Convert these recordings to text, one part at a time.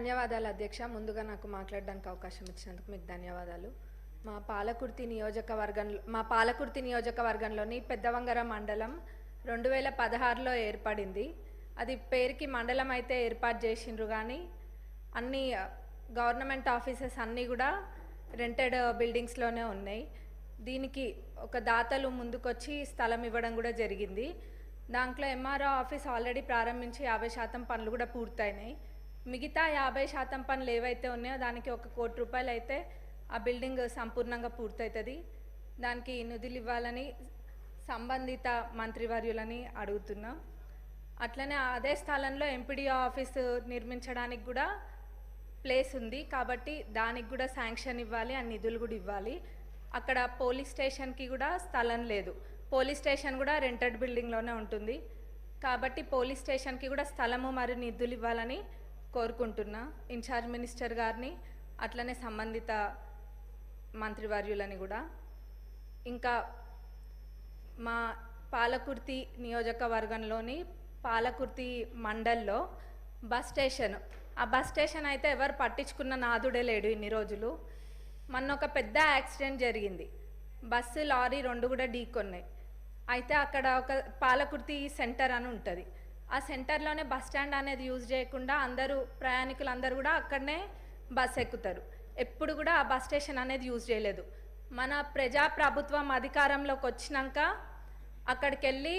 ధన్యవాదాలు అధ్యక్ష. ముందుగా నాకు మాట్లాడడానికి అవకాశం ఇచ్చినందుకు మీకు ధన్యవాదాలు. మా పాలకుర్తి నియోజకవర్గంలోని పెద్దవంగర మండలం 2016లో ఏర్పడింది. అది పేరుకి మండలం అయితే ఏర్పాటు చేసిండ్రు, కానీ అన్ని గవర్నమెంట్ ఆఫీసెస్ అన్నీ కూడా రెంటెడ్ బిల్డింగ్స్లోనే ఉన్నాయి. దీనికి ఒక దాతలు ముందుకొచ్చి స్థలం ఇవ్వడం కూడా జరిగింది. దాంట్లో ఎంఆర్ఓ ఆఫీస్ ఆల్రెడీ ప్రారంభించి 50% పనులు కూడా పూర్తయినాయి. మిగతా 50% పనులు ఏవైతే ఉన్నాయో దానికి 1 కోటి రూపాయలు అయితే ఆ బిల్డింగ్ సంపూర్ణంగా పూర్తవుతుంది. దానికి నిధులు ఇవ్వాలని సంబంధిత మంత్రివర్యులని అడుగుతున్నాం. అట్లనే అదే స్థలంలో ఎంపీడీఓ ఆఫీసు నిర్మించడానికి కూడా ప్లేస్ ఉంది, కాబట్టి దానికి కూడా శాంక్షన్ ఇవ్వాలి, ఆ నిధులు కూడా ఇవ్వాలి. అక్కడ పోలీస్ స్టేషన్కి కూడా స్థలం లేదు. పోలీస్ స్టేషన్ కూడా రెంటెడ్ బిల్డింగ్లోనే ఉంటుంది, కాబట్టి పోలీస్ స్టేషన్కి కూడా స్థలము మరియు నిధులు ఇవ్వాలని కోరుకుంటున్నా ఇన్ఛార్జ్ మినిస్టర్ గారిని, అట్లనే సంబంధిత మంత్రివర్యులని కూడా. ఇంకా మా పాలకుర్తి నియోజకవర్గంలోని పాలకుర్తి మండల్లో బస్ స్టేషన్, ఆ బస్ స్టేషన్ అయితే ఎవరు పట్టించుకున్న నాదుడే లేడు ఇన్ని రోజులు. మొన్న ఒక పెద్ద యాక్సిడెంట్ జరిగింది, బస్సు లారీ 2 కూడా ఢీకొన్నాయి. అయితే అక్కడ ఒక పాలకుర్తి సెంటర్ అని ఉంటుంది, ఆ సెంటర్లోనే బస్ స్టాండ్ అనేది యూజ్ చేయకుండా ప్రయాణికులు అందరూ కూడా అక్కడనే బస్ ఎక్కుతారు. ఎప్పుడు కూడా ఆ బస్ స్టేషన్ అనేది యూజ్ చేయలేదు. మన ప్రజాప్రభుత్వం అధికారంలోకి వచ్చినాక అక్కడికి వెళ్ళి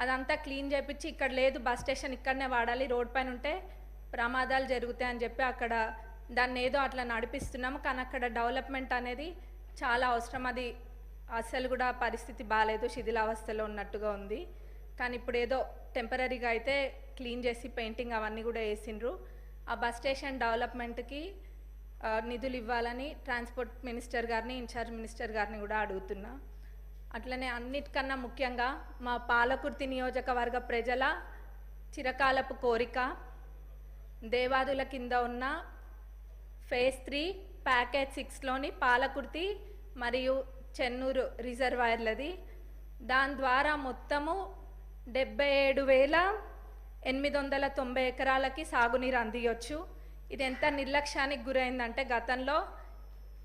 అదంతా క్లీన్ చేయించి ఇక్కడ లేదు బస్ స్టేషన్ ఇక్కడనే వాడాలి, రోడ్ పైన ఉంటే ప్రమాదాలు జరుగుతాయని చెప్పి అక్కడ దాన్ని ఏదో అట్లా నడిపిస్తున్నాము. కానీ అక్కడ డెవలప్మెంట్ అనేది చాలా అవసరం. అది అసలు కూడా పరిస్థితి బాగాలేదు, శిథిలావస్థలో ఉన్నట్టుగా ఉంది. కానీ ఇప్పుడు ఏదో టెంపరీగా అయితే క్లీన్ చేసి పెయింటింగ్ అవన్నీ కూడా వేసిండ్రు. ఆ బస్ స్టేషన్ డెవలప్మెంట్కి నిధులు ఇవ్వాలని ట్రాన్స్పోర్ట్ మినిస్టర్ గారిని, ఇన్ఛార్జ్ మినిస్టర్ గారిని కూడా అడుగుతున్నా. అట్లనే అన్నిటికన్నా ముఖ్యంగా మా పాలకుర్తి నియోజకవర్గ ప్రజల చిరకాలపు కోరిక దేవాదుల కింద ఉన్న ఫేజ్ 3 ప్యాకేజ్ 6లోని పాలకుర్తి మరియు చెన్నూరు రిజర్వాయర్లది. దాని ద్వారా మొత్తము 77,890 ఎకరాలకి సాగునీరు అందియొచ్చు. ఇది ఎంత నిర్లక్ష్యానికి గురైందంటే గతంలో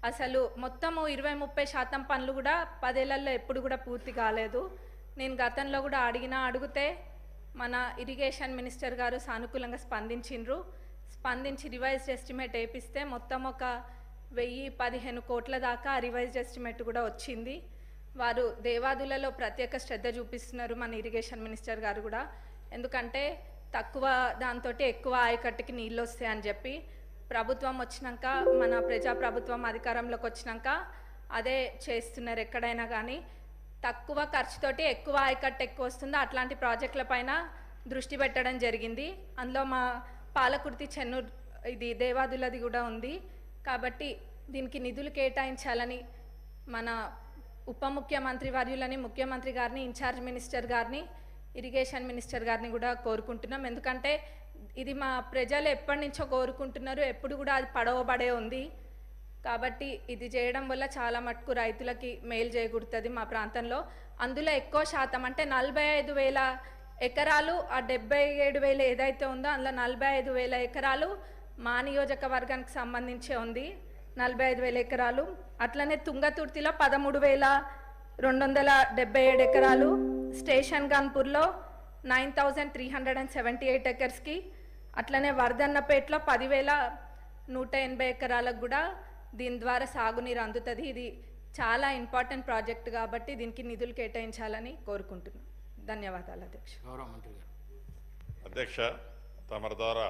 అసలు మొత్తము 20-30% పనులు కూడా 10 ఏళ్లలో ఎప్పుడు కూడా పూర్తి కాలేదు. నేను గతంలో కూడా అడిగితే మన ఇరిగేషన్ మినిస్టర్ గారు సానుకూలంగా స్పందించి రివైజ్డ్ ఎస్టిమేట్ వేపిస్తే మొత్తం ఒక 1015 కోట్ల దాకా రివైజ్డ్ ఎస్టిమేట్ కూడా వచ్చింది. వారు దేవాదులలో ప్రత్యేక శ్రద్ధ చూపిస్తున్నారు మన ఇరిగేషన్ మినిస్టర్ గారు కూడా. ఎందుకంటే తక్కువ దాంతో ఎక్కువ ఆయకట్టుకి నీళ్ళు వస్తాయని చెప్పి ప్రభుత్వం వచ్చినాక, మన ప్రజాప్రభుత్వం అధికారంలోకి వచ్చినాక అదే చేస్తున్నారు. ఎక్కడైనా కానీ తక్కువ ఖర్చుతోటి ఎక్కువ ఆయకట్టు ఎక్కువ వస్తుందో అట్లాంటి ప్రాజెక్టుల పైన దృష్టి పెట్టడం జరిగింది. అందులో మా పాలకుర్తి చెన్నూరు ఇది దేవాదులది కూడా ఉంది. కాబట్టి దీనికి నిధులు కేటాయించాలని మన ఉప ముఖ్యమంత్రి వర్యులని, ముఖ్యమంత్రి గారిని, ఇన్ఛార్జ్ మినిస్టర్ గారిని, ఇరిగేషన్ మినిస్టర్ గారిని కూడా కోరుకుంటున్నాం. ఎందుకంటే ఇది మా ప్రజలు ఎప్పటి నుంచో కోరుకుంటున్నారు, ఎప్పుడు కూడా అది పడవబడే ఉంది. కాబట్టి ఇది చేయడం వల్ల చాలా మటుకు రైతులకి మేలు చేకూరుతుంది మా ప్రాంతంలో. అందులో ఎక్కువ శాతం అంటే 45,000 ఎకరాలు, ఆ 77,000 ఏదైతే ఉందో అందులో 45,000 ఎకరాలు మా నియోజకవర్గానికి సంబంధించే ఉంది, 45,000 ఎకరాలు. అట్లనే తుంగతుర్తిలో 13,277 ఎకరాలు, స్టేషన్ గన్పూర్లో 9,378 ఎకర్స్కి, అట్లనే వర్ధన్నపేటలో 10,180 ఎకరాలకు కూడా దీని ద్వారా సాగునీరు అందుతుంది. ఇది చాలా ఇంపార్టెంట్ ప్రాజెక్ట్ కాబట్టి దీనికి నిధులు కేటాయించాలని కోరుకుంటున్నాను. ధన్యవాదాలు అధ్యక్ష. గౌరవ మంత్రి గారు. అధ్యక్ష, తమరి ద్వారా